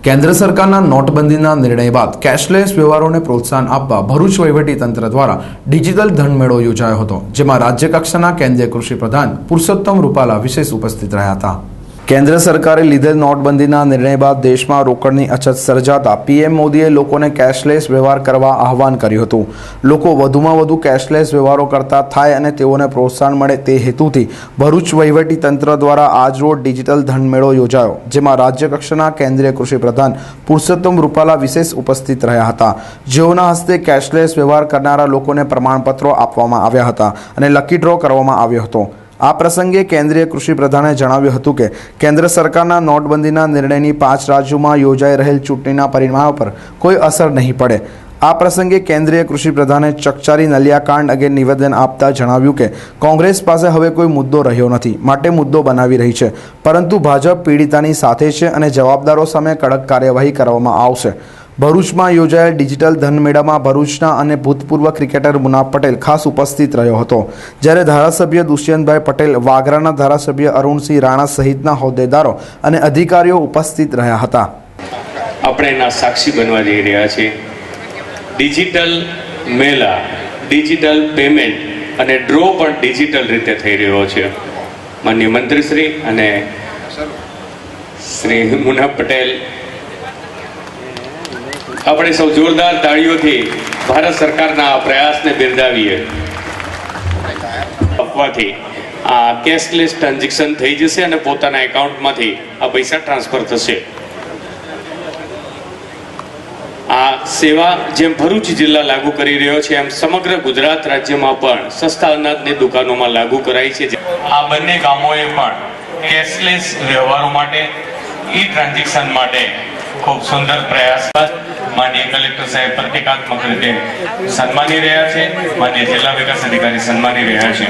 કેન્દ્ર સરકારના નોટબંધીના નિર્ણય બાદ કેશલેસ વ્યવહારોને પ્રોત્સાહન આપવા ભરૂચ વહીવટીતંત્ર દ્વારા ડિજિટલ ધન મેળો યોજાયો હતો, જેમાં રાજ્યકક્ષાના કેન્દ્રીય કૃષિ પ્રધાન પુરુષોત્તમ રૂપાલા વિશેષ ઉપસ્થિત રહ્યા હતા। કેન્દ્ર સરકારે લીધેલ નોટબંધીના નિર્ણય બાદ દેશમાં રોકડની અછત સર્જાતા પીએમ મોદીએ લોકોને કેશલેસ વ્યવહાર કરવા આહવાન કર્યું હતું। લોકો વધુમાં વધુ કેશલેસ વ્યવહારો કરતા થાય અને તેઓને પ્રોત્સાહન મળે તે હેતુથી ભરૂચ વહીવટીતંત્ર દ્વારા આજરોજ ડિજિટલ ધન મેળો યોજાયો, જેમાં રાજ્યકક્ષાના કેન્દ્રીય કૃષિ પ્રધાન પુરુષોત્તમ રૂપાલા વિશેષ ઉપસ્થિત રહ્યા હતા, જેઓના હસ્તે કેશલેસ વ્યવહાર કરનારા લોકોને પ્રમાણપત્રો આપવામાં આવ્યા હતા અને લકી ડ્રો કરવામાં આવ્યો હતો। આ પ્રસંગે કેન્દ્રીય કૃષિ પ્રધાને જણાવ્યું હતું કે કેન્દ્ર સરકારના નોટબંધીના નિર્ણયની 5 રાજ્યોમાં યોજાઈ રહેલ ચૂંટણીના પરિણામ પર કોઈ અસર નહીં પડે। આ પ્રસંગે કેન્દ્રીય કૃષિ પ્રધાને ચકચારી નલિયાકાંડ અંગે નિવેદન આપતા જણાવ્યું કે કોંગ્રેસ પાસે હવે કોઈ મુદ્દો રહ્યો નથી, માટે મુદ્દો બનાવી રહી છે, પરંતુ ભાજપ પીડિતાની સાથે છે અને જવાબદારો સામે કડક કાર્યવાહી કરવામાં આવશે। ભરૂચમાં યોજાયેલ ડિજિટલ ધન મેળામાં ભરૂચના અને ભૂતપૂર્વ ક્રિકેટર મુનાફ પટેલ ખાસ ઉપસ્થિત રહ્યો હતો, જ્યારે ધારાસભ્ય દુષ્યંતભાઈ પટેલ, વાગરાના ધારાસભ્ય અરુણસિંહ રાણા સહિતના હોદ્દેદારો અને અધિકારીઓ ઉપસ્થિત રહ્યા હતા। આપણે એના સાક્ષી બનવા જઈ રહ્યા છીએ। ડિજિટલ મેળા, ડિજિટલ પેમેન્ટ અને ડ્રો પણ ડિજિટલ રીતે થઈ રહ્યો છે। માનનીય મંત્રીશ્રી અને શ્રી મુનાફ પટેલ, આપણે સૌ જોરદાર તાળીઓથી ભારત સરકારના આ પ્રયાસને બિરદાવીએ। આપવાથી આ કેશલેસ ટ્રાન્ઝેક્શન થઈ જશે અને પોતાના એકાઉન્ટમાંથી આ પૈસા ટ્રાન્સફર થશે। આ સેવા જેમ ભરૂચ જિલ્લા લાગુ કરી રહ્યો છે, એમ સમગ્ર ગુજરાત રાજ્યમાં પણ સસ્તા અનાજની દુકાનોમાં લાગુ કરાઈ છે। આ બંને ગામોએ પણ કેશલેસ વ્યવહારો માટે, ઈ ટ્રાન્ઝેક્શન માટે ખૂબ સુંદર પ્રયાસ માનનીય કલેક્ટર સાહેબ પ્રતિકાત્મક રીતે સન્માની રહ્યા છે, માનનીય જિલ્લા વિકાસ અધિકારી સન્માની રહ્યા છે।